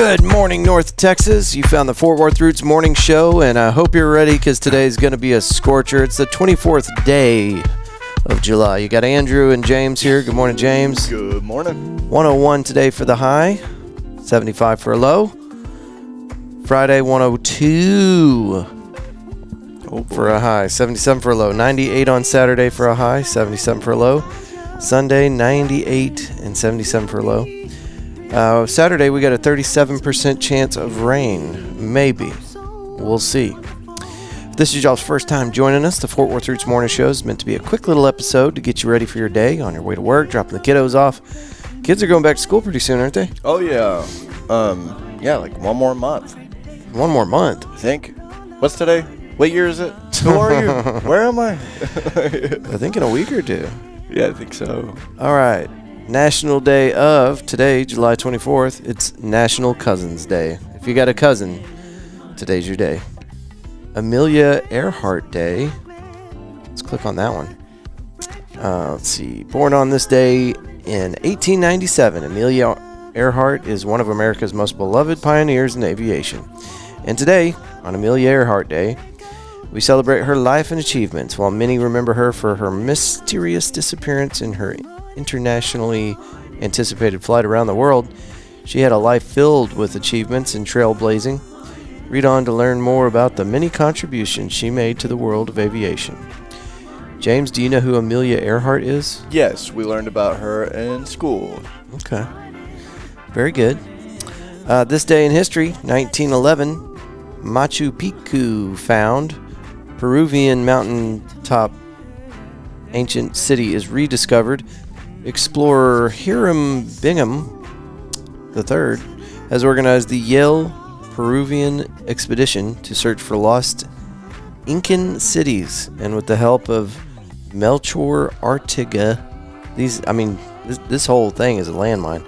Good morning, North Texas. You found the Fort Worth Roots Morning Show, and I hope you're ready because today's going to be a scorcher. It's the 24th day of July. You got Andrew and James here. Good morning, James. Good morning. 101 today for the high, 75 for a low. Friday, 102 for a high, 77 for a low. 98 on Saturday for a high, 77 for a low. Sunday, 98 and 77 for a low. Saturday, we got a 37% chance of rain. Maybe. We'll see. If this is y'all's first time joining us, the Fort Worth Roots Morning Show is meant to be a quick little episode to get you ready for your day on your way to work, dropping the kiddos off. Kids are going back to school pretty soon, aren't they? Oh, yeah. Yeah, like one more month. One more month? I think. What's today? What year is it? Who are you? Where am I? I think in a week or two. Yeah, I think so. All right. National Day of today, July 24th. It's National Cousins Day. If you got a cousin, today's your day. Amelia Earhart Day. Let's click on that one. Let's see. Born on this day in 1897, Amelia Earhart is one of America's most beloved pioneers in aviation. And today, on Amelia Earhart Day, we celebrate her life and achievements, while many remember her for her mysterious disappearance in her internationally anticipated flight around the world. She had a life filled with achievements and trailblazing. Read on to learn more about the many contributions she made to the world of aviation. James, do you know who Amelia Earhart is? Yes, we learned about her in school. Okay. Very good. This day in history, 1911, Machu Picchu found. Peruvian mountaintop ancient city is rediscovered. Explorer Hiram Bingham III has organized the Yale Peruvian expedition to search for lost Incan cities, and with the help of Melchor Artiga, this whole thing is a landmine.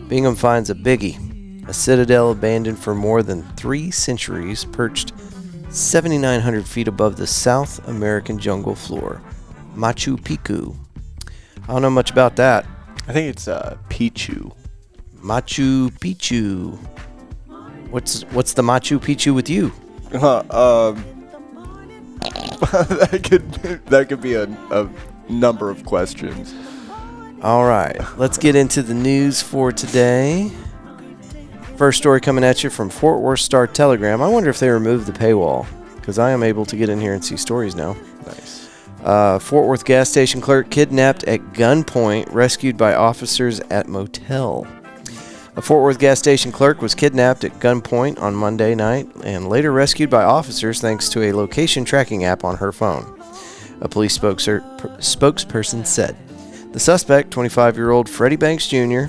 Bingham finds a biggie, a citadel abandoned for more than 3 centuries, perched 7,900 feet above the South American jungle floor. Machu Picchu. I don't know much about that. I think it's Pichu. Machu Picchu. What's the Machu Picchu with you? that could be a number of questions. All right, let's get into the news for today. First story coming at you from Fort Worth Star-Telegram. I wonder if they removed the paywall, because I am able to get in here and see stories now. Nice. Fort Worth gas station clerk kidnapped at gunpoint, rescued by officers at motel. A Fort Worth gas station clerk was kidnapped at gunpoint on Monday night and later rescued by officers thanks to a location tracking app on her phone. A police spokesperson said. The suspect, 25-year-old Freddie Banks Jr.,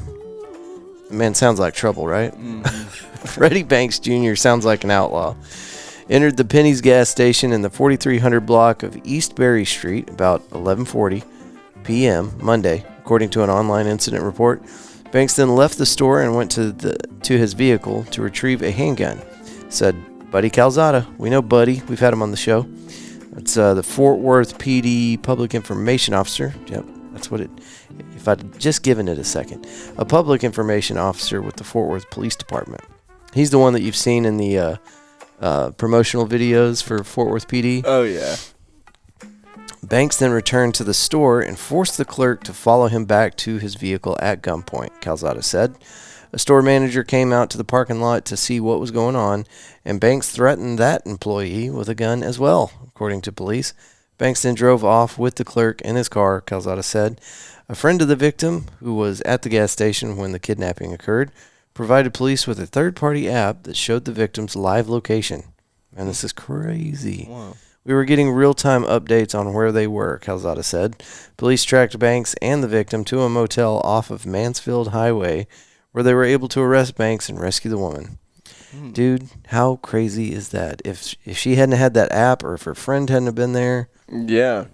man, sounds like trouble, right? Freddie Banks Jr. sounds like an outlaw. Entered the Penny's gas station in the 4300 block of East Berry Street about 11:40 p.m. Monday, according to an online incident report. Banks then left the store and went to his vehicle to retrieve a handgun. Said Buddy Calzada. We know Buddy. We've had him on the show. It's the Fort Worth PD Public Information Officer. Yep, that's what it. If I'd just given it a second, a public information officer with the Fort Worth Police Department. He's the one that you've seen in the promotional videos for Fort Worth PD. Oh, yeah. Banks then returned to the store and forced the clerk to follow him back to his vehicle at gunpoint, Calzada said. A store manager came out to the parking lot to see what was going on, and Banks threatened that employee with a gun as well, according to police. Banks then drove off with the clerk in his car, Calzada said. A friend of the victim, who was at the gas station when the kidnapping occurred, provided police with a third-party app that showed the victim's live location. Man, this is crazy. Wow. We were getting real-time updates on where they were, Calzada said. Police tracked Banks and the victim to a motel off of Mansfield Highway, where they were able to arrest Banks and rescue the woman. Dude, how crazy is that? If she hadn't had that app, or if her friend hadn't have been there. Yeah.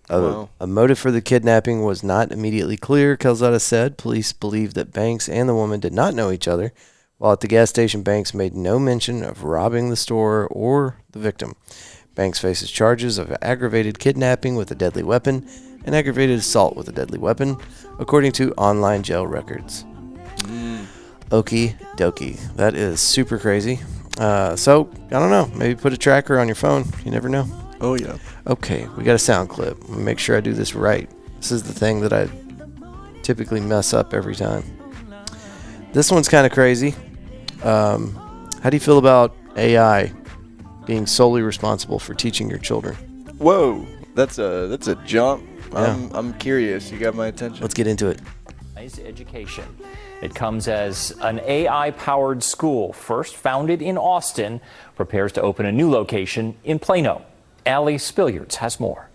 A motive for the kidnapping was not immediately clear, Calzada said. Police believe that Banks and the woman did not know each other. While at the gas station, Banks made no mention of robbing the store or the victim. Banks faces charges of aggravated kidnapping with a deadly weapon and aggravated assault with a deadly weapon, according to online jail records. Okie dokie. That is super crazy. So, I don't know. Maybe put a tracker on your phone. You never know. Oh, yeah. Okay, we got a sound clip. Let me make sure I do this right. This is the thing that I typically mess up every time. This one's kind of crazy. How do you feel about AI being solely responsible for teaching your children? Whoa, that's a jump. Yeah. I'm curious. You got my attention. Let's get into it. Education. It comes as an AI-powered school, first founded in Austin, prepares to open a new location in Plano. Allie Spilliards has more.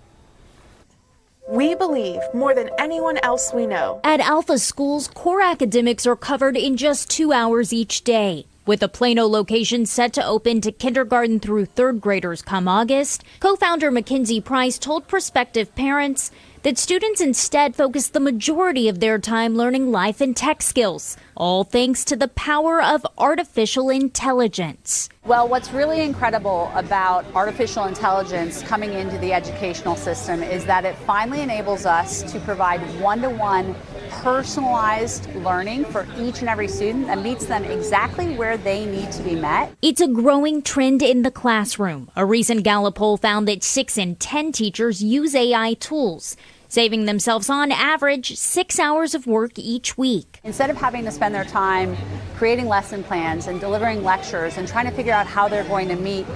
We believe more than anyone else we know. At Alpha Schools, core academics are covered in just 2 hours each day. With the Plano location set to open to kindergarten through third graders come August, co-founder Mackenzie Price told prospective parents that students instead focus the majority of their time learning life and tech skills, all thanks to the power of artificial intelligence. Well, what's really incredible about artificial intelligence coming into the educational system is that it finally enables us to provide one-to-one personalized learning for each and every student that meets them exactly where they need to be met. It's a growing trend in the classroom. A recent Gallup poll found that 6 in 10 teachers use AI tools, saving themselves on average 6 hours of work each week. Instead of having to spend their time creating lesson plans and delivering lectures and trying to figure out how they're going to meet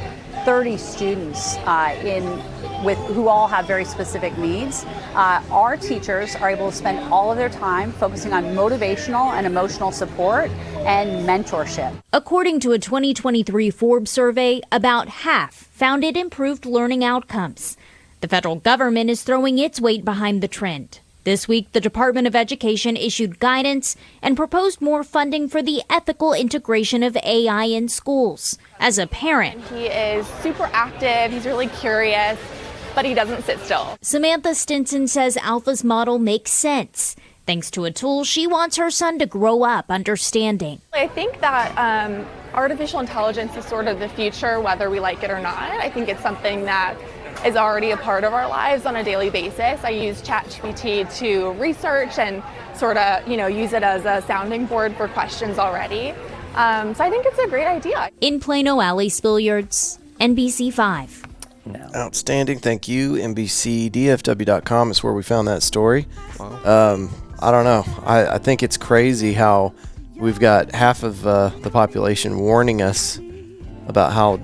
30 students who all have very specific needs, our teachers are able to spend all of their time focusing on motivational and emotional support and mentorship. According to a 2023 Forbes survey, about half found it improved learning outcomes. The federal government is throwing its weight behind the trend. This week, the Department of Education issued guidance and proposed more funding for the ethical integration of AI in schools. As a parent, he is super active, he's really curious, but he doesn't sit still. Samantha Stinson says Alpha's model makes sense. Thanks to a tool she wants her son to grow up understanding. I think that artificial intelligence is sort of the future, whether we like it or not. I think it's something that is already a part of our lives on a daily basis. I use ChatGPT to research and sort of, use it as a sounding board for questions already. So I think it's a great idea. In Plano, Allie Spilliards, NBC5. No. Outstanding. Thank you. NBCDFW.com is where we found that story. Wow. I don't know. I think it's crazy how we've got half of the population warning us about how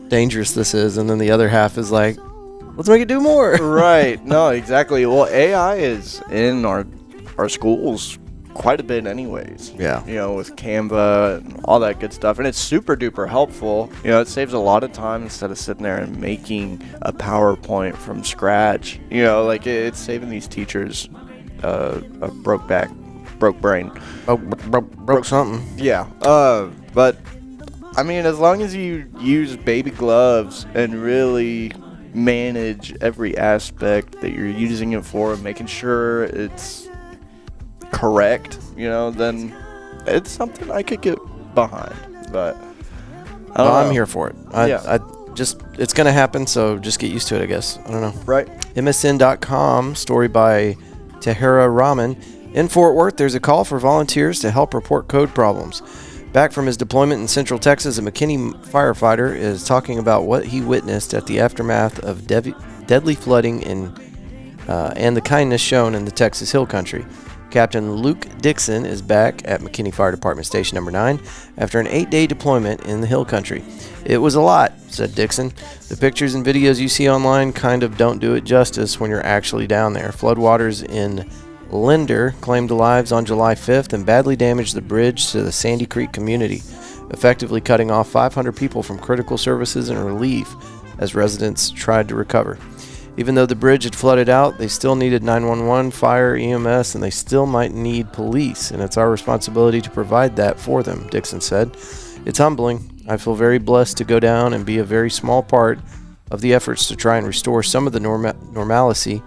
dangerous this is, and then the other half is like, let's make it do more. Right. No, exactly. Well, AI is in our schools quite a bit anyways. Yeah. With Canva and all that good stuff. And it's super duper helpful. It saves a lot of time instead of sitting there and making a PowerPoint from scratch. It's saving these teachers a broke brain. Broke something. Yeah. But I mean, as long as you use baby gloves and really manage every aspect that you're using it for, making sure it's correct, then it's something I could get behind. But I'm here for it. Yeah. It's going to happen, so just get used to it, I guess. I don't know. Right. MSN.com, story by Tahara Rahman. In Fort Worth, there's a call for volunteers to help report code problems. Back from his deployment in Central Texas, a McKinney firefighter is talking about what he witnessed at the aftermath of deadly flooding and the kindness shown in the Texas Hill Country. Captain Luke Dixon is back at McKinney Fire Department Station Number 9 after an 8-day deployment in the Hill Country. It was a lot, said Dixon. The pictures and videos you see online kind of don't do it justice when you're actually down there. Floodwaters in Linder claimed lives on July 5th and badly damaged the bridge to the Sandy Creek community, effectively cutting off 500 people from critical services and relief as residents tried to recover. Even though the bridge had flooded out, they still needed 911, fire, EMS, and they still might need police, and it's our responsibility to provide that for them, Dixon said. It's humbling. I feel very blessed to go down and be a very small part of the efforts to try and restore some of the normalcy,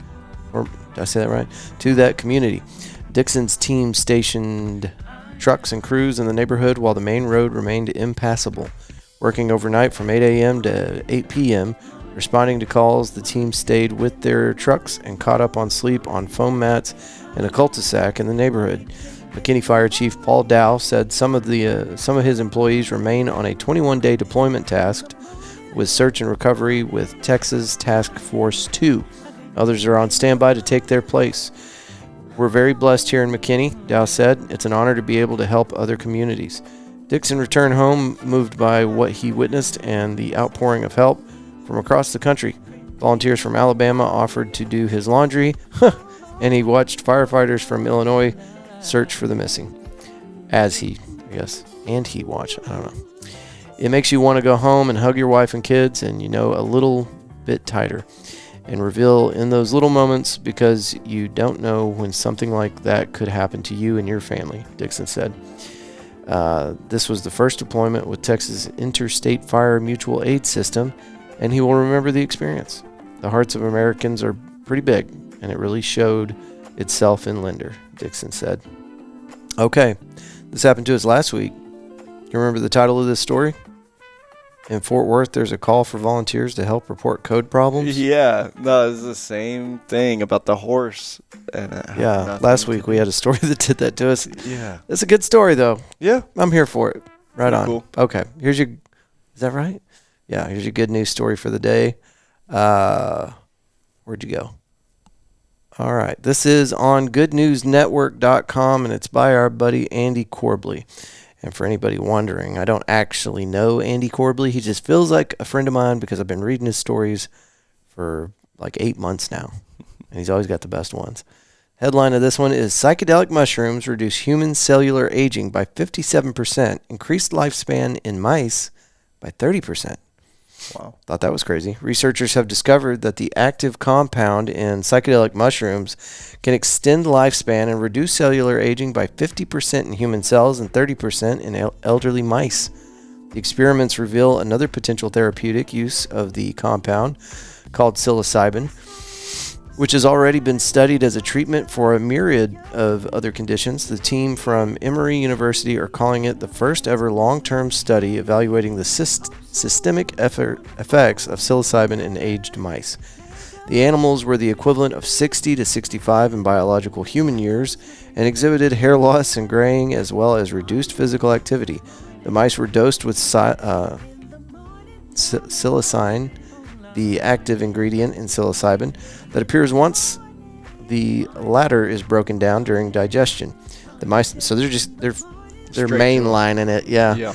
or did I say that right, to that community. Dixon's team stationed trucks and crews in the neighborhood while the main road remained impassable. Working overnight from 8 a.m. to 8 p.m., responding to calls, the team stayed with their trucks and caught up on sleep on foam mats in a cul-de-sac in the neighborhood. McKinney Fire Chief Paul Dow said some of his employees remain on a 21-day deployment task with search and recovery with Texas Task Force 2. Others are on standby to take their place. We're very blessed here in McKinney, Dow said. It's an honor to be able to help other communities. Dixon returned home moved by what he witnessed and the outpouring of help from across the country. Volunteers from Alabama offered to do his laundry, and he watched firefighters from Illinois search for the missing. He watched. I don't know. It makes you want to go home and hug your wife and kids and, a little bit tighter and reveal in those little moments because you don't know when something like that could happen to you and your family, Dixon said. This was the first deployment with Texas Interstate Fire Mutual Aid System, and he will remember the experience. The hearts of Americans are pretty big, and it really showed itself in Linder, Dixon said. Okay, this happened to us last week. You remember the title of this story? In Fort Worth, there's a call for volunteers to help report code problems. Yeah, no, it's the same thing about the horse. And last week we had a story that did that to us. Yeah. It's a good story, though. Yeah. I'm here for it. Right on. Cool. Okay, is that right? Yeah, here's your good news story for the day. Where'd you go? All right, this is on goodnewsnetwork.com, and it's by our buddy Andy Corbley. And for anybody wondering, I don't actually know Andy Corbley. He just feels like a friend of mine because I've been reading his stories for like 8 months now. And he's always got the best ones. Headline of this one is Psychedelic Mushrooms Reduce Human Cellular Aging by 57%, Increased Lifespan in Mice by 30%. Wow. Thought that was crazy. Researchers have discovered that the active compound in psychedelic mushrooms can extend lifespan and reduce cellular aging by 50% in human cells and 30% in elderly mice. The experiments reveal another potential therapeutic use of the compound called psilocybin, which has already been studied as a treatment for a myriad of other conditions. The team from Emory University are calling it the first ever long-term study evaluating the systemic effects of psilocybin in aged mice. The animals were the equivalent of 60 to 65 in biological human years and exhibited hair loss and graying as well as reduced physical activity. The mice were dosed with psilocybin, the active ingredient in psilocybin, that appears once the latter is broken down during digestion. The mice, so they're mainlining it, yeah.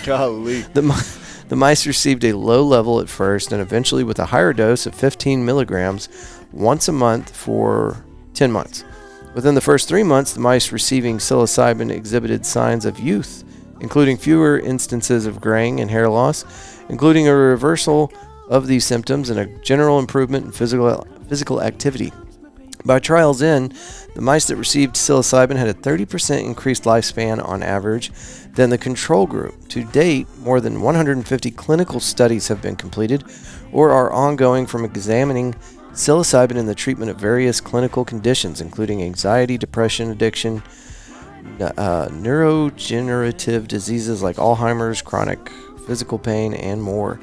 Golly. The mice received a low level at first and eventually with a higher dose of 15 milligrams once a month for 10 months. Within the first 3 months, the mice receiving psilocybin exhibited signs of youth, including fewer instances of graying and hair loss, including a reversal of these symptoms and a general improvement in physical activity. By trial's end, the mice that received psilocybin had a 30% increased lifespan on average than the control group. To date, more than 150 clinical studies have been completed or are ongoing from examining psilocybin in the treatment of various clinical conditions, including anxiety, depression, addiction, neurodegenerative diseases like Alzheimer's, chronic physical pain, and more.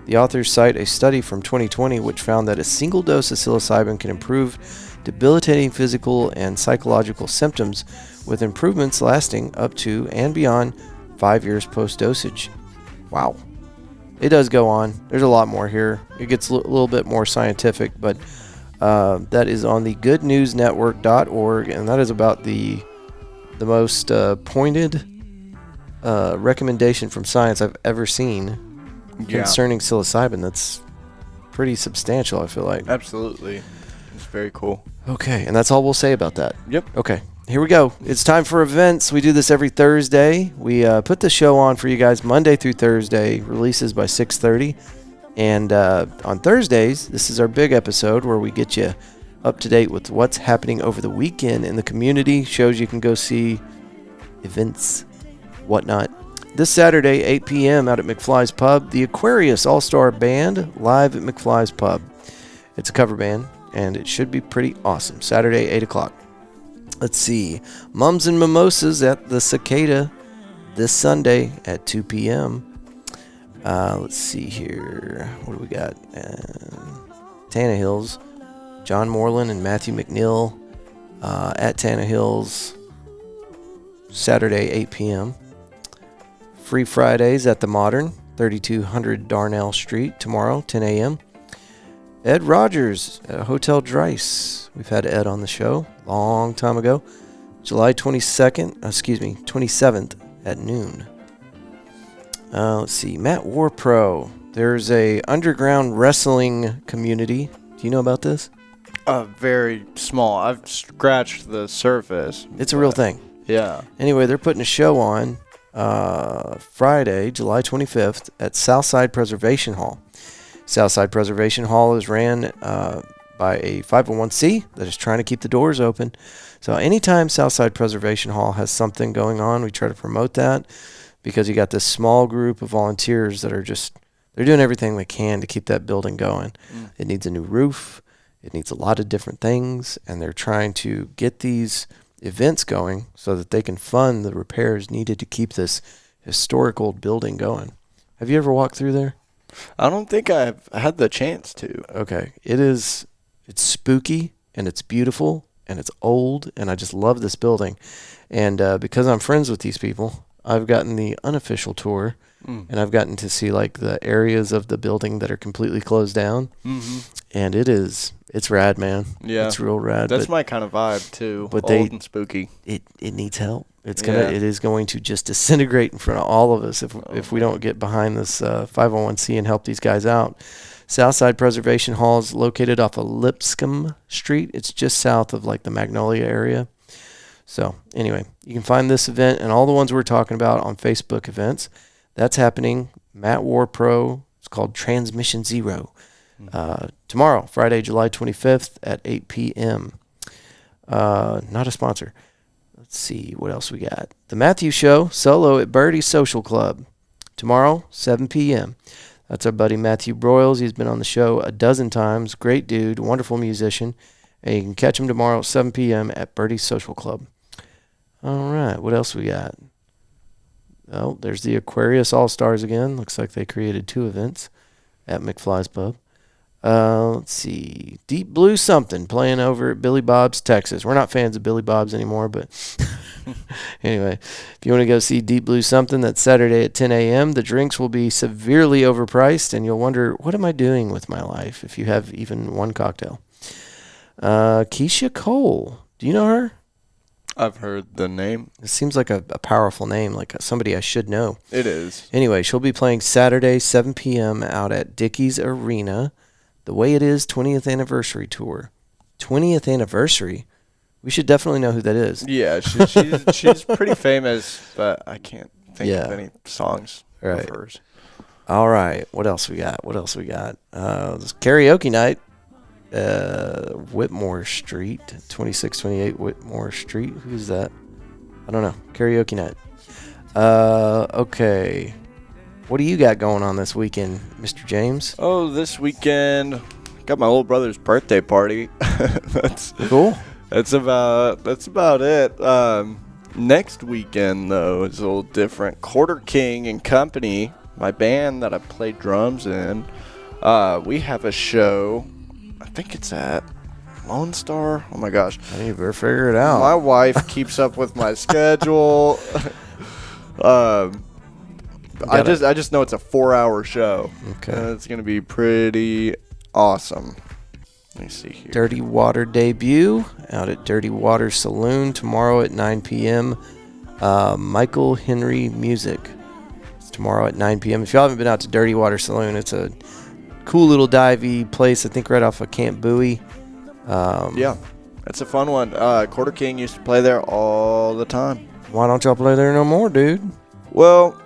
The authors cite a study from 2020 which found that a single dose of psilocybin can improve debilitating physical and psychological symptoms, with improvements lasting up to and beyond 5 years post-dosage. Wow. It does go on. There's a lot more here. It gets a little bit more scientific, but that is on the goodnewsnetwork.org, and that is about the most pointed recommendation from science I've ever seen concerning psilocybin. That's pretty substantial, I feel like. Absolutely. It's very cool. Okay, and that's all we'll say about that. Yep. Okay, here we go. It's time for events. We do this every Thursday. We put the show on for you guys Monday through Thursday, releases by 6:30. And on Thursdays, this is our big episode where we get you up to date with what's happening over the weekend in the community, shows you can go see, events, whatnot. This Saturday, 8 p.m. out at McFly's Pub, the Aquarius All-Star Band live at McFly's Pub. It's a cover band, and it should be pretty awesome. Saturday, 8 o'clock. Let's see. Mums and Mimosas at the Cicada this Sunday at 2 p.m. Let's see here. What do we got? Tannehill's. John Moreland and Matthew McNeil at Tannehill's. Saturday, 8 p.m. Free Fridays at the Modern, 3200 Darnell Street, tomorrow, 10 a.m. Ed Rogers at Hotel Dreiss. We've had Ed on the show a long time ago. July 27th at noon. Let's see, Matt Warpro. There's a underground wrestling community. Do you know about this? Very small. I've scratched the surface. It's a real thing. Yeah. Anyway, they're putting a show on Friday, July 25th at Southside Preservation Hall. Southside Preservation Hall is ran by a 501c that is trying to keep the doors open. So anytime Southside Preservation Hall has something going on, we try to promote that, because you got this small group of volunteers that are they're doing everything they can to keep that building going. It needs a new roof. It needs a lot of different things, and they're trying to get these events going so that they can fund the repairs needed to keep this historic old building going. Have you ever walked through there? I don't think I've had the chance to. Okay. It's spooky, and it's beautiful, and it's old, and I just love this building. And because I'm friends with these people, I've gotten the unofficial tour, and I've gotten to see like the areas of the building that are completely closed down. And it's rad, man. Yeah. It's real rad. That's my kind of vibe too. But old and spooky. It needs help. It is going to just disintegrate in front of all of us if we don't get behind this 501c and help these guys out. Southside Preservation Hall is located off of Lipscomb Street. It's just south of like the Magnolia area. So anyway, you can find this event and all the ones we're talking about on Facebook events. That's happening. Matt Warpro. It's called Transmission Zero. Tomorrow, Friday, July 25th at 8 p.m. Not a sponsor. Let's see what else we got. The Matthew Show, solo at Birdie's Social Club. Tomorrow, 7 p.m. That's our buddy Matthew Broyles. He's been on the show a dozen times. Great dude, wonderful musician. And you can catch him tomorrow at 7 p.m. at Birdie's Social Club. All right, what else we got? Oh, there's the Aquarius All-Stars again. Looks like they created 2 events at McFly's Pub. Let's see. Deep Blue Something playing over at Billy Bob's, Texas. We're not fans of Billy Bob's anymore, but anyway, if you want to go see Deep Blue Something, that's Saturday at 10 a.m. The drinks will be severely overpriced, and you'll wonder, what am I doing with my life if you have even one cocktail? Keisha Cole. Do you know her? I've heard the name. It seems like a powerful name, like somebody I should know. It is. Anyway, she'll be playing Saturday, 7 p.m. out at Dickies Arena. The Way It Is 20th Anniversary Tour. 20th Anniversary? We should definitely know who that is. Yeah, she's pretty famous, but I can't think of any songs of hers. All right. What else we got? This karaoke night. Whitmore Street, 2628 Whitmore Street. Who's that? I don't know. Karaoke night. Okay. What do you got going on this weekend, Mr. James? Oh, this weekend, got my little brother's birthday party. That's cool. That's about it. Next weekend though is a little different. Quarter King and Company, my band that I play drums in. We have a show. I think it's at Lone Star. Oh my gosh. You better figure it out. My wife keeps up with my schedule. I just know it's a 4-hour show. Okay. It's gonna be pretty awesome. Let me see here. Dirty Water debut out at Dirty Water Saloon tomorrow at 9 p.m. Michael Henry Music. It's tomorrow at 9 p.m. If y'all haven't been out to Dirty Water Saloon, it's a cool little divey place, I think right off of Camp Bowie. Yeah, it's a fun one. Quarter King used to play there all the time. Why don't y'all play there no more, dude? Well,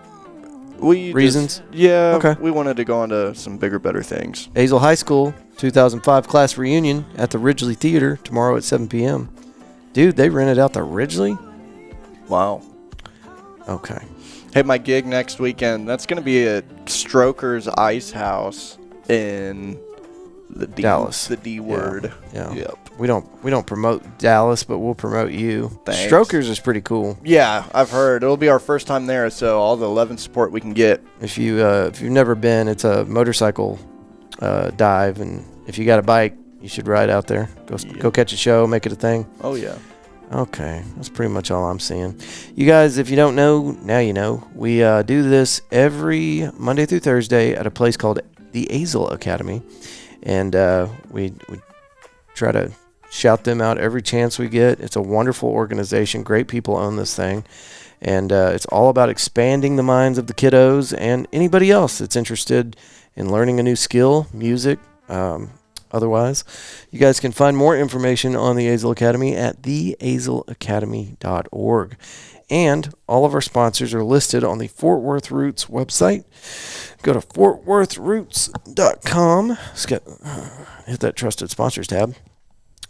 reasons? Okay. We wanted to go on to some bigger, better things. Azle High School 2005 class reunion at the Ridgely Theater tomorrow at 7 p.m. Dude, they rented out the Ridgely? Wow. Okay. Hey, my gig next weekend, that's going to be at Stroker's Ice House in the Dallas. The D word. Yeah. Yep. We don't promote Dallas, but we'll promote you. Thanks. Strokers is pretty cool. Yeah, I've heard. It'll be our first time there, so all the 11 support we can get. If you've never been, it's a motorcycle dive, and if you got a bike, you should ride out there. Go catch a show, make it a thing. Oh yeah. Okay, that's pretty much all I'm seeing. You guys, if you don't know, now you know. We do this every Monday through Thursday at a place called the Azle Academy. And we try to shout them out every chance we get. It's a wonderful organization. Great people own this thing. And it's all about expanding the minds of the kiddos and anybody else that's interested in learning a new skill, music, otherwise. You guys can find more information on the Azle Academy at theazleacademy.org. And all of our sponsors are listed on the Fort Worth Roots website. Go to fortworthroots.com. Hit that trusted sponsors tab.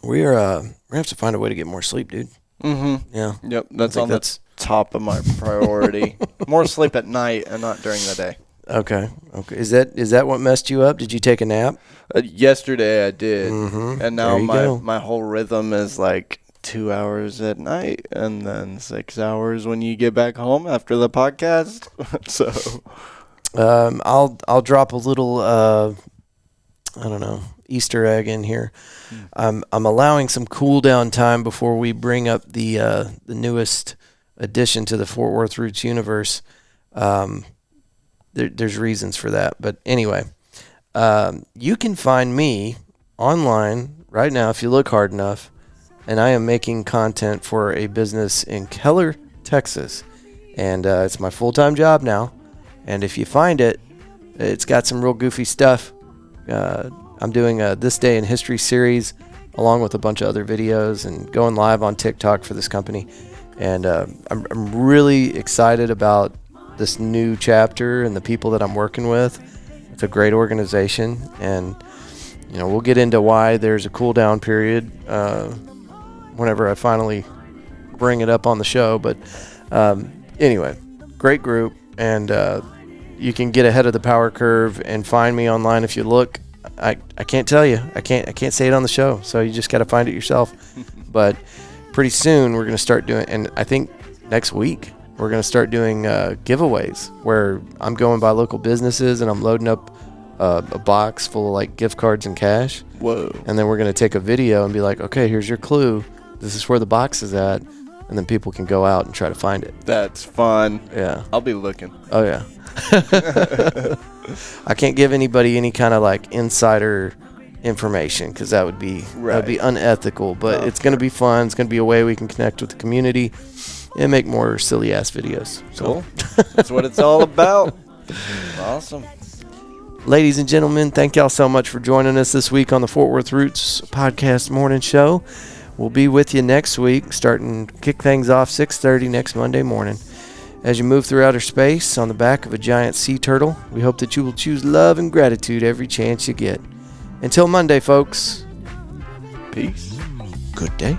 We're going to have to find a way to get more sleep, dude. Mm-hmm. Yeah. Yep, that's on the top of my priority. More sleep at night and not during the day. Okay. Is that what messed you up? Did you take a nap? Yesterday I did, and now go. my whole rhythm is like 2 hours at night and then 6 hours when you get back home after the podcast. So, I'll drop a little I don't know, Easter egg in here. I'm allowing some cool down time before we bring up the newest addition to the Fort Worth Roots universe. There's reasons for that, but anyway, you can find me online right now if you look hard enough, and I am making content for a business in Keller, Texas, and it's my full-time job now. And if you find it, it's got some real goofy stuff. I'm doing a This Day in History series along with a bunch of other videos and going live on TikTok for this company. And I'm really excited about this new chapter and the people that I'm working with. It's a great organization, and we'll get into why there's a cool down period whenever I finally bring it up on the show. But anyway, great group, and you can get ahead of the power curve and find me online if you look. I can't tell you. I can't say it on the show, so you just got to find it yourself. But pretty soon we're going to start doing, and I think next week we're going to start doing giveaways where I'm going by local businesses and I'm loading up a box full of like gift cards and cash. Whoa. And then we're going to take a video and be like, okay, here's your clue. This is where the box is at. And then people can go out and try to find it. That's fun. Yeah. I'll be looking. Oh, yeah. I can't give anybody any kind of like insider information because that would be unethical. But it's going to be fun. It's going to be a way we can connect with the community and make more silly ass videos. So. Cool. That's what it's all about. Awesome. Ladies and gentlemen, thank y'all so much for joining us this week on the Fort Worth Roots Podcast Morning Show. We'll be with you next week, starting kick things off 6:30 next Monday morning. As you move through outer space on the back of a giant sea turtle, we hope that you will choose love and gratitude every chance you get. Until Monday, folks. Peace. Good day.